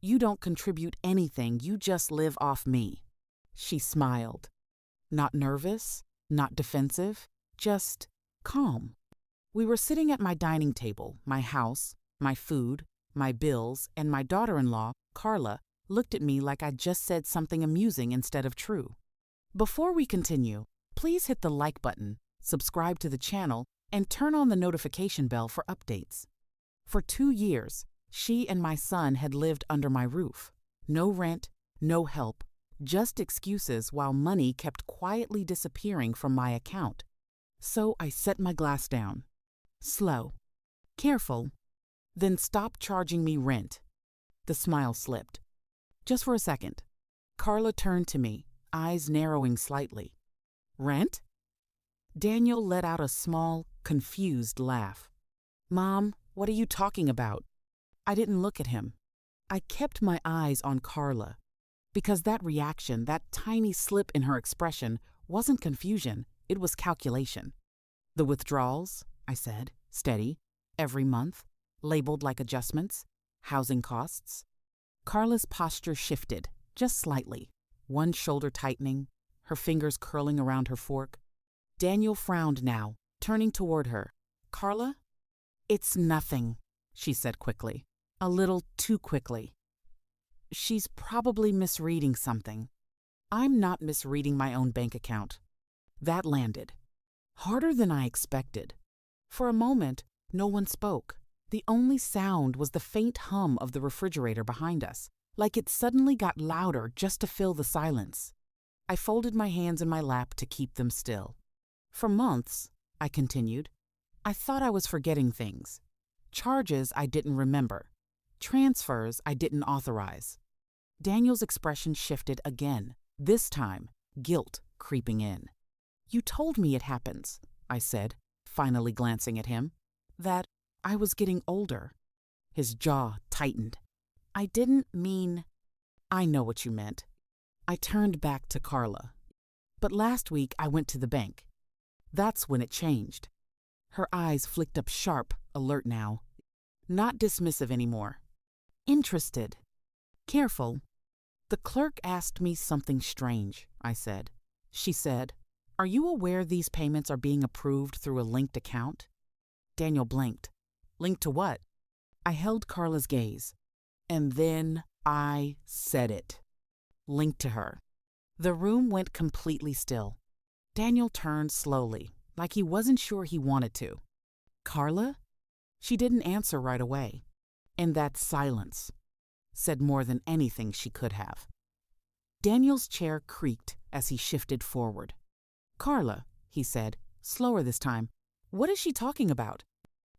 You don't contribute anything, you just live off me." She smiled. Not nervous, not defensive, just calm. We were sitting at my dining table, my house, my food, my bills, and my daughter-in-law, Carla, looked at me like I'd just said something amusing instead of true. Before we continue, please hit the like button, subscribe to the channel, and turn on the notification bell for updates. For 2 years, she and my son had lived under my roof. No rent, no help, just excuses while money kept quietly disappearing from my account. So I set my glass down. Slow. Careful. Then stop charging me rent. The smile slipped. Just for a second. Carla turned to me, eyes narrowing slightly. Rent? Daniel let out a small, confused laugh. Mom, what are you talking about? I didn't look at him. I kept my eyes on Carla. Because that reaction, that tiny slip in her expression, wasn't confusion, it was calculation. The withdrawals, I said, steady, every month, labeled like adjustments, housing costs. Carla's posture shifted, just slightly, one shoulder tightening, her fingers curling around her fork. Daniel frowned now, turning toward her. Carla? It's nothing, she said quickly, a little too quickly. She's probably misreading something. I'm not misreading my own bank account. That landed. Harder than I expected. For a moment, no one spoke. The only sound was the faint hum of the refrigerator behind us, like it suddenly got louder just to fill the silence. I folded my hands in my lap to keep them still. For months, I continued, I thought I was forgetting things. Charges I didn't remember. Transfers I didn't authorize. Daniel's expression shifted again, this time guilt creeping in. You told me it happens, I said, finally glancing at him, that I was getting older. His jaw tightened. I didn't mean... I know what you meant. I turned back to Carla. But last week I went to the bank. That's when it changed. Her eyes flicked up sharp, alert now. Not dismissive anymore. Interested. Careful. The clerk asked me something strange, I said. She said, Are you aware these payments are being approved through a linked account? Daniel blinked. Linked to what? I held Carla's gaze. And then I said it. Linked to her. The room went completely still. Daniel turned slowly, like he wasn't sure he wanted to. Carla? She didn't answer right away. And that silence said more than anything she could have. Daniel's chair creaked as he shifted forward. Carla, he said, slower this time. What is she talking about?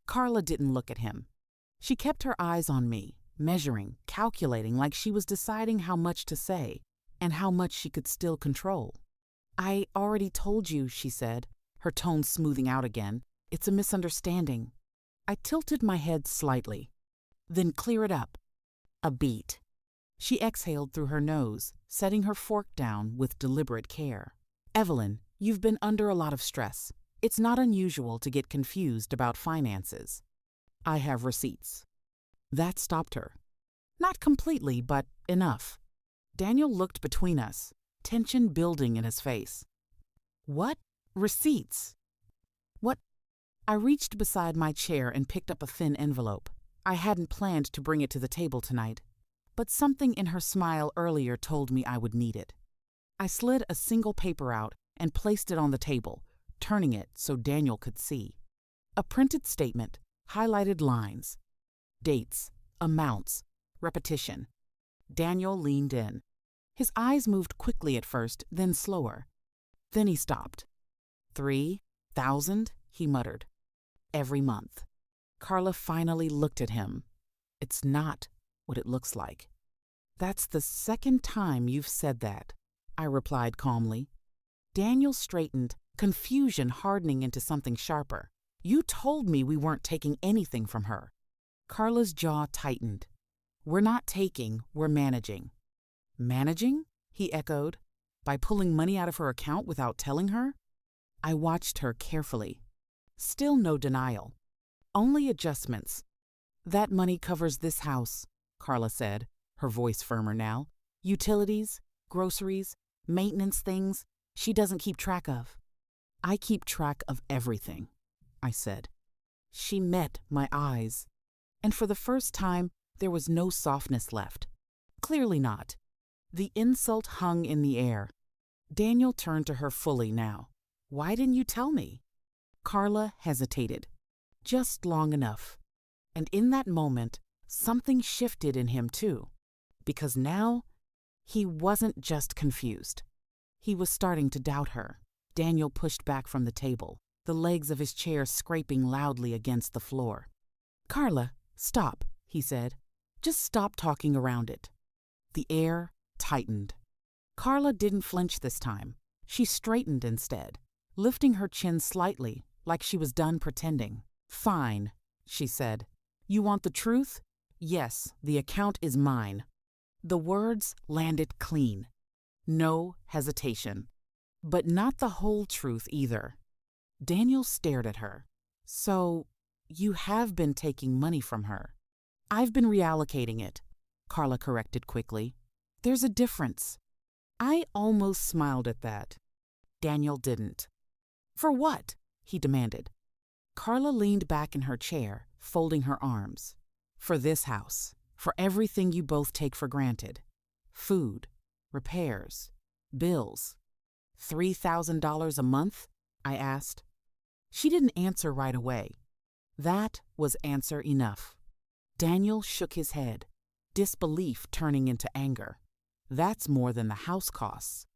Carla didn't look at him. She kept her eyes on me, measuring, calculating like she was deciding how much to say and how much she could still control. I already told you, she said, her tone smoothing out again. It's a misunderstanding. I tilted my head slightly. Then clear it up. A beat. She exhaled through her nose, setting her fork down with deliberate care. Evelyn, you've been under a lot of stress. It's not unusual to get confused about finances. I have receipts. That stopped her. Not completely, but enough. Daniel looked between us, tension building in his face. What? Receipts? What? I reached beside my chair and picked up a thin envelope. I hadn't planned to bring it to the table tonight, but something in her smile earlier told me I would need it. I slid a single paper out and placed it on the table, turning it so Daniel could see. A printed statement, highlighted lines, dates, amounts, repetition. Daniel leaned in. His eyes moved quickly at first, then slower. Then he stopped. 3,000, he muttered. Every month. Carla finally looked at him. It's not what it looks like. That's the second time you've said that, I replied calmly. Daniel straightened, confusion hardening into something sharper. You told me we weren't taking anything from her. Carla's jaw tightened. We're not taking, we're managing. Managing? He echoed. By pulling money out of her account without telling her? I watched her carefully. Still no denial. Only adjustments. That money covers this house, Carla said, her voice firmer now. Utilities, groceries, maintenance things she doesn't keep track of. I keep track of everything, I said. She met my eyes, and for the first time, there was no softness left. Clearly not. The insult hung in the air. Daniel turned to her fully now. Why didn't you tell me? Carla hesitated. Just long enough. And in that moment, something shifted in him too. Because now, he wasn't just confused. He was starting to doubt her. Daniel pushed back from the table, the legs of his chair scraping loudly against the floor. Carla, stop, he said. Just stop talking around it. The air tightened. Carla didn't flinch this time. She straightened instead, lifting her chin slightly, like she was done pretending. Fine, she said. You want the truth? Yes, the account is mine. The words landed clean. No hesitation. But not the whole truth either. Daniel stared at her. So, you have been taking money from her. I've been reallocating it, Carla corrected quickly. There's a difference. I almost smiled at that. Daniel didn't. For what? He demanded. Carla leaned back in her chair, folding her arms. For this house. For everything you both take for granted. Food, repairs, bills. $3,000 a month? I asked. She didn't answer right away. That was answer enough. Daniel shook his head, disbelief turning into anger. That's more than the house costs.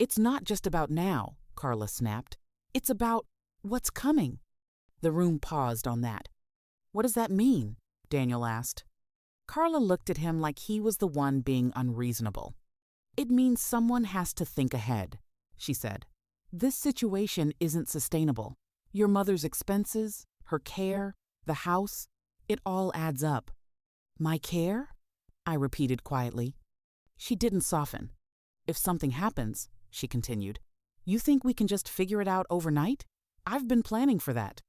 It's not just about now, Carla snapped. It's about what's coming. The room paused on that. What does that mean? Daniel asked. Carla looked at him like he was the one being unreasonable. It means someone has to think ahead, she said. This situation isn't sustainable. Your mother's expenses, her care, the house, it all adds up. My care? I repeated quietly. She didn't soften. If something happens, she continued, you think we can just figure it out overnight? I've been planning for that.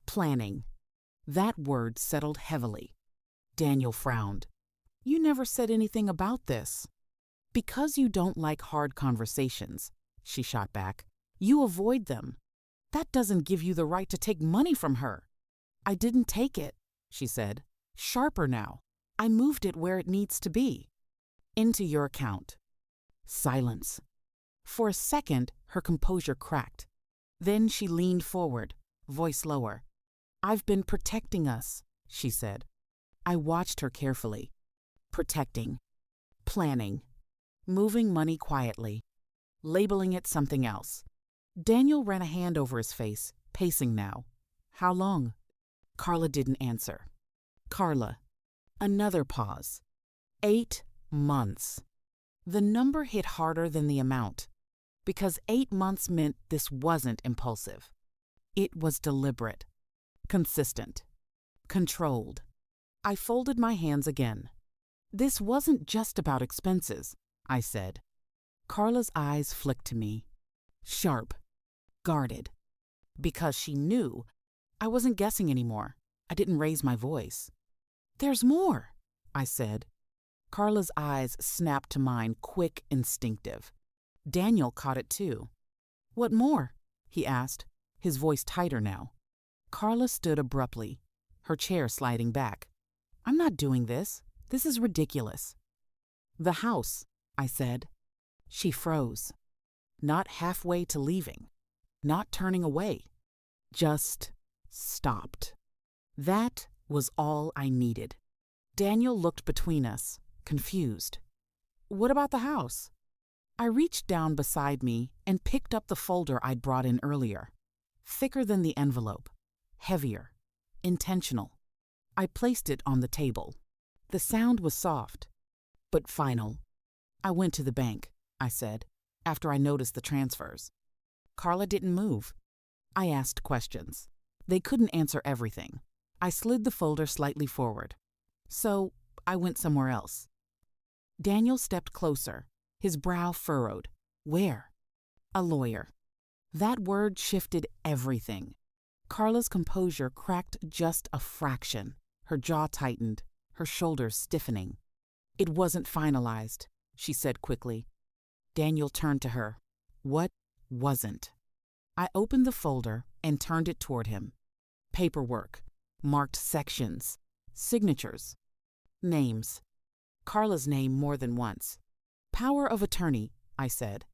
Planning. That word settled heavily. Daniel frowned. You never said anything about this. Because you don't like hard conversations, she shot back. You avoid them. That doesn't give you the right to take money from her. I didn't take it, she said. Sharper now. I moved it where it needs to be. Into your account. Silence. For a second, her composure cracked. Then she leaned forward, voice lower. I've been protecting us, she said. I watched her carefully. Protecting. Planning. Moving money quietly. Labeling it something else. Daniel ran a hand over his face, pacing now. How long? Carla didn't answer. Carla. Another pause. 8 months. The number hit harder than the amount, because 8 months meant this wasn't impulsive. It was deliberate, consistent, controlled. I folded my hands again. This wasn't just about expenses, I said. Carla's eyes flicked to me. Sharp. Guarded. Because she knew I wasn't guessing anymore. I didn't raise my voice. There's more, I said. Carla's eyes snapped to mine, quick, instinctive. Daniel caught it too. What more? He asked, his voice tighter now. Carla stood abruptly, her chair sliding back. I'm not doing this. This is ridiculous. The house, I said. She froze. Not halfway to leaving. Not turning away. Just stopped. That was all I needed. Daniel looked between us, confused. What about the house? I reached down beside me and picked up the folder I'd brought in earlier. Thicker than the envelope. Heavier. Intentional. I placed it on the table. The sound was soft, but final. I went to the bank, I said, after I noticed the transfers. Carla didn't move. I asked questions. They couldn't answer everything. I slid the folder slightly forward. So I went somewhere else. Daniel stepped closer, his brow furrowed. Where? A lawyer. That word shifted everything. Carla's composure cracked just a fraction. Her jaw tightened, her shoulders stiffening. It wasn't finalized, she said quickly. Daniel turned to her. What wasn't? I opened the folder and turned it toward him. Paperwork, marked sections, signatures, names. Carla's name more than once. Power of attorney, I said.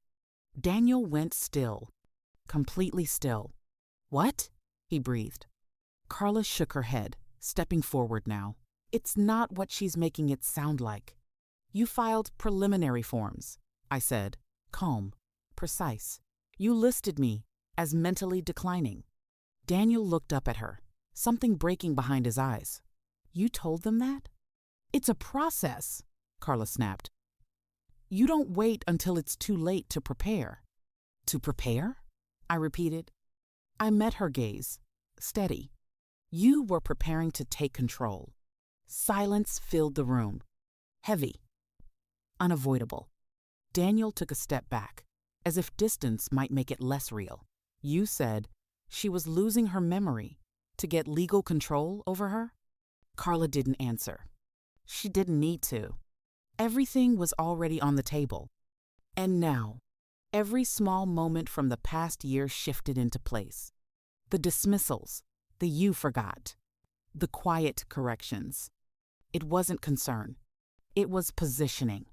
Daniel went still, completely still. What? He breathed. Carla shook her head, stepping forward now. It's not what she's making it sound like. You filed preliminary forms, I said, calm, precise. You listed me as mentally declining. Daniel looked up at her, something breaking behind his eyes. You told them that? It's a process, Carla snapped. You don't wait until it's too late to prepare. To prepare? I repeated. I met her gaze, steady. You were preparing to take control. Silence filled the room. Heavy. Unavoidable. Daniel took a step back, as if distance might make it less real. You said she was losing her memory to get legal control over her? Carla didn't answer. She didn't need to. Everything was already on the table. And now, every small moment from the past year shifted into place. The dismissals, the you forgot, the quiet corrections. It wasn't concern. It was positioning.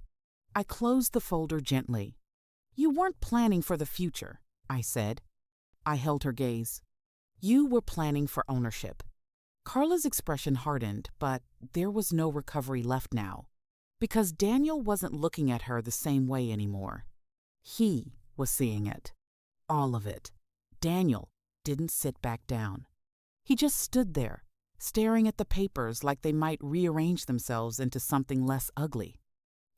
I closed the folder gently. You weren't planning for the future, I said. I held her gaze. You were planning for ownership. Carla's expression hardened, but there was no recovery left now. Because Daniel wasn't looking at her the same way anymore. He was seeing it. All of it. Daniel didn't sit back down. He just stood there, staring at the papers like they might rearrange themselves into something less ugly.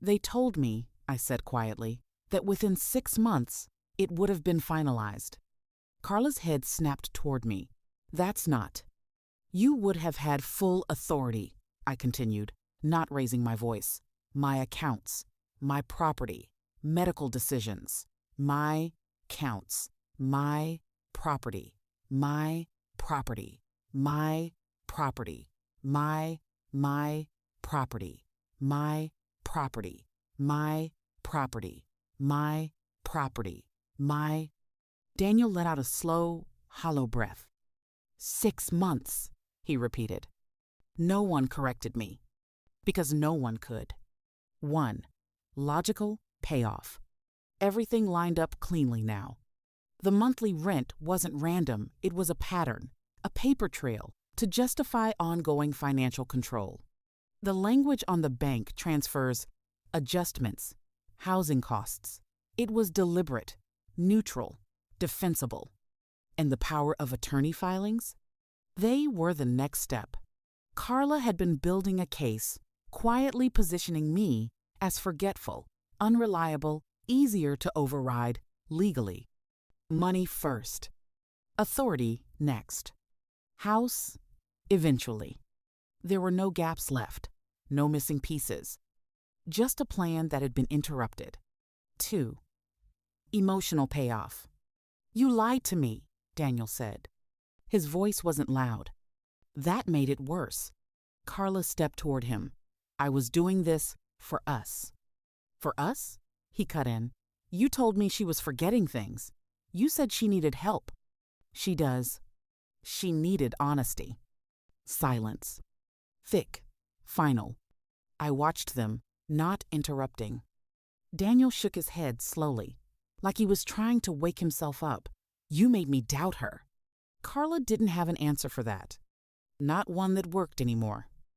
They told me, I said quietly, that within 6 months it would have been finalized. Carla's head snapped toward me. That's not. You would have had full authority, I continued, not raising my voice. My accounts, my property, medical decisions, my counts, my property, my property, my property, my property, my property, my property, my property, my. Daniel let out a slow, hollow breath. 6 months, he repeated. No one corrected me, because no one could. 1. Logical payoff. Everything lined up cleanly now. The monthly rent wasn't random, it was a pattern, a paper trail to justify ongoing financial control. The language on the bank transfers adjustments, housing costs. It was deliberate, neutral, defensible. And the power of attorney filings? They were the next step. Carla had been building a case, quietly positioning me as forgetful, unreliable, easier to override legally. Money first. Authority next. House eventually. There were no gaps left, no missing pieces. Just a plan that had been interrupted. 2. Emotional payoff. You lied to me, Daniel said. His voice wasn't loud. That made it worse. Carla stepped toward him. I was doing this for us. For us? He cut in. You told me she was forgetting things. You said she needed help. She does. She needed honesty. Silence. Thick. Final. I watched them, not interrupting. Daniel shook his head slowly, like he was trying to wake himself up. You made me doubt her. Carla didn't have an answer for that. Not one that worked anymore.